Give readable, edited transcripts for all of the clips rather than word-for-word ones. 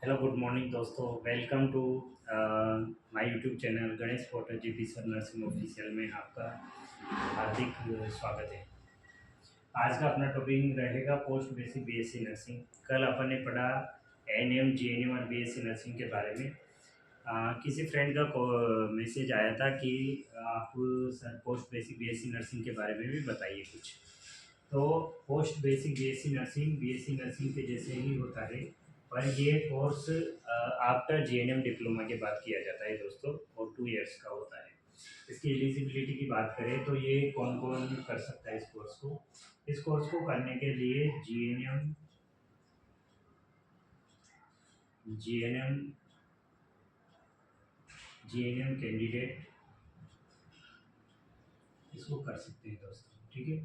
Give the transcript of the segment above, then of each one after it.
Hello good morning दोस्तों। Welcome to my YouTube channel Ganesh porter GP sir nursing official में आपका हार्दिक स्वागत है। आज का अपना टॉपिक रहेगा पोस्ट बेसिक बीएससी नर्सिंग। कल अपन ने पढ़ा एएनएम जीएनएम और बीएससी नर्सिंग के बारे में। किसी फ्रेंड का मैसेज आया था कि आप sir post basic BSc nursing के बारे में भी बताइए कुछ। तो पोस्ट बेसिक बीएससी नर्सिंग के जैसे ही होता है, पर ये कोर्स आफ्टर जीएनएम डिप्लोमा के बाद किया जाता है दोस्तों, और 2 इयर्स का होता है। इसकी एलिजिबिलिटी की बात करें तो ये कौन कौन कर सकता है इस कोर्स को करने के लिए जीएनएम जीएनएम कैंडिडेट इसको कर सकते हैं दोस्तों। ठीक है,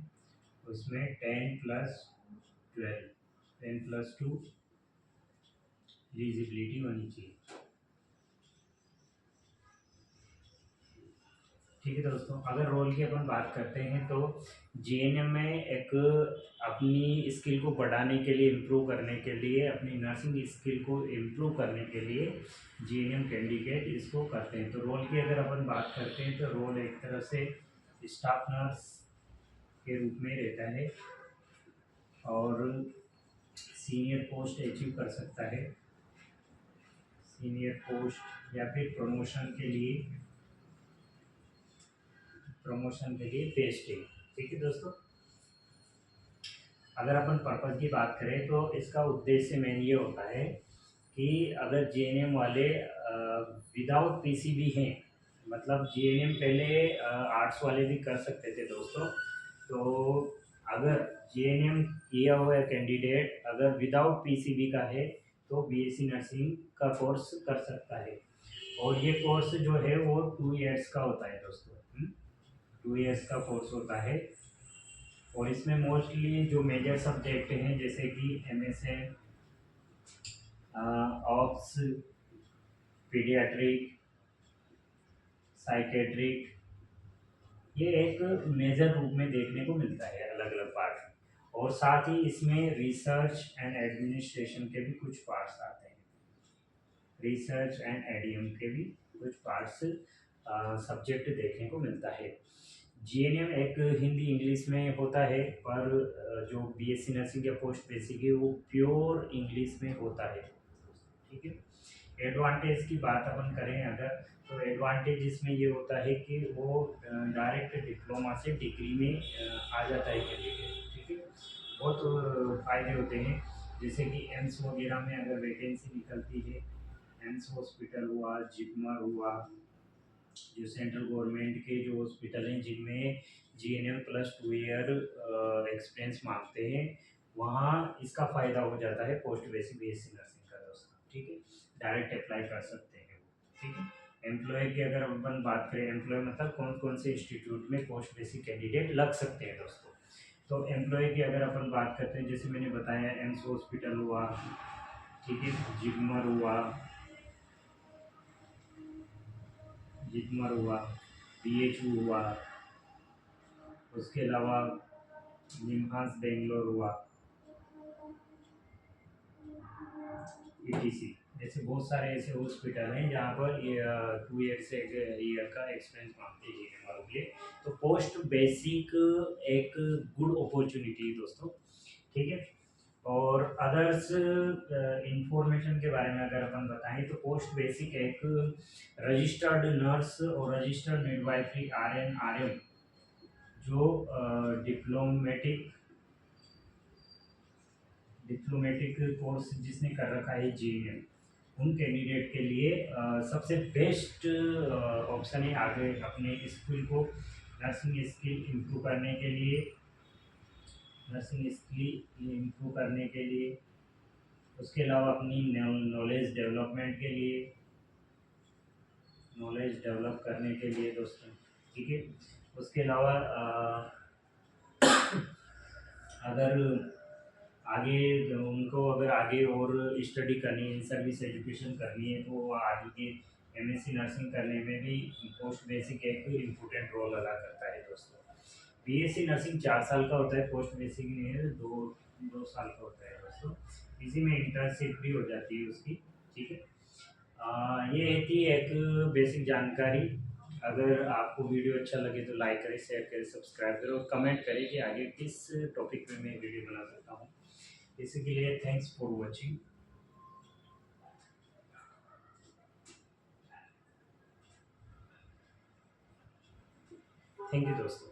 उसमें 10+12 10+2 एलिजिबिलिटी होनी चाहिए। ठीक है दोस्तों, अगर रोल की अपन बात करते हैं तो जीएनएम में एक अपनी स्किल को बढ़ाने के लिए, इम्प्रूव करने के लिए, अपनी नर्सिंग स्किल को इम्प्रूव करने के लिए जीएनएम कैंडिडेट इसको करते हैं। तो रोल की अगर अपन बात करते हैं तो रोल एक तरह से स्टाफ नर्स के रूप में रहता है और सीनियर पोस्ट अचीव कर सकता है। सीनियर पोस्ट या फिर प्रमोशन के लिए बेस्ट है। ठीक है दोस्तों, अगर अपन पर्पज़ की बात करें तो इसका उद्देश्य मेन ये होता है कि अगर जीएनएम वाले विदाउट पीसीबी हैं, मतलब जीएनएम पहले आर्ट्स वाले भी कर सकते थे दोस्तों। तो अगर जीएनएम किया हुआ कैंडिडेट अगर विदाउट पीसीबी का है तो बीएससी नर्सिंग का कोर्स कर सकता है। और ये कोर्स जो है वो 2 इयर्स का होता है दोस्तों। 2 इयर्स का कोर्स होता है, और इसमें मोस्टली जो मेजर सब्जेक्ट हैं जैसे कि एमएसए, ऑप्स, पीडियाट्रिक, साइकेट्रिक, ये एक मेजर रूप में देखने को मिलता है अलग अलग पार्ट में। और साथ ही इसमें रिसर्च एंड एडमिनिस्ट्रेशन के भी कुछ पार्ट्स आते हैं। रिसर्च एंड एडीएम के भी कुछ पार्ट्स सब्जेक्ट देखने को मिलता है। जीएनएम एक हिंदी इंग्लिश में होता है, पर जो बीएससी नर्सिंग या पोस्ट बेसिक है वो प्योर इंग्लिश में होता है। ठीक है, एडवांटेज की बात अपन करें अगर, तो एडवांटेज इसमें ये होता है कि वो डायरेक्ट डिप्लोमा से डिग्री में आ जाता है कैंडिडेट। ठीक है, बहुत फायदे होते हैं। जैसे कि एम्स वगैरह में अगर वैकेंसी निकलती है, एम्स हॉस्पिटल हुआ, जिपमर हुआ, जो सेंट्रल गवर्नमेंट के जो हॉस्पिटल हैं जिनमें जीएनएम प्लस 2 ईयर एक्सपीरियंस मांगते हैं, वहाँ इसका फ़ायदा हो जाता है पोस्ट बेसिक बीएससी नर्सिंग का दोस्तों। ठीक है, डायरेक्ट अप्लाई कर सकते हैं वो। ठीक है, एम्प्लॉय की अगर अपन बात करें, एम्प्लॉय मतलब कौन कौन से इंस्टीट्यूट में पोस्ट बेसिक कैंडिडेट लग सकते हैं दोस्तों। तो एम्प्लॉय की अगर अपन बात करते हैं, जैसे मैंने बताया एम्स हॉस्पिटल हुआ, ठीक है, जिपमर हुआ, बीएचयू हुआ, उसके अलावा निम्हांस बेंगलोर हुआ, ईटीसी, जैसे बहुत सारे ऐसे हॉस्पिटल हैं जहाँ पर ये 2 ईयर से ईयर का एक्सपीरियंस मांगते हैं जीने वालों के लिए। तो पोस्ट बेसिक एक गुड अपॉर्चुनिटी है दोस्तों। ठीक है, और अदर्स इंफॉर्मेशन के बारे में अगर अपन बताएं तो पोस्ट बेसिक एक रजिस्टर्ड नर्स और रजिस्टर्ड मिडवाइफरी आरएन आरएम जो डिप्लोमेटिक डिप्लोमेटिक कोर्स जिसने कर रखा है जीएनएम, उन कैंडिडेट के लिए सबसे बेस्ट ऑप्शन है आगे अपने स्किल को, नर्सिंग स्किल इम्प्रूव करने के लिए, उसके अलावा अपनी नॉलेज डेवलप करने के लिए दोस्तों। ठीक है, उसके अलावा अगर आगे उनको अगर आगे और स्टडी करनी है, सर्विस एजुकेशन करनी है, तो वो आगे के एमएससी नर्सिंग करने में भी पोस्ट बेसिक एक इम्पोर्टेंट रोल अदा करता है दोस्तों। बीएससी नर्सिंग 4 साल का होता है, पोस्ट बेसिक में दो 2 साल का होता है दोस्तों। इसी में इंटर्नशिप भी हो जाती है उसकी। ठीक है। ये थी एक बेसिक जानकारी। अगर आपको वीडियो अच्छा लगे तो लाइक करें, शेयर करें, सब्सक्राइब करें और कमेंट करें कि आगे किस टॉपिक पे मैं वीडियो बना सकता हूँ। इसी के लिए thanks for watching. Thank you दोस्तों।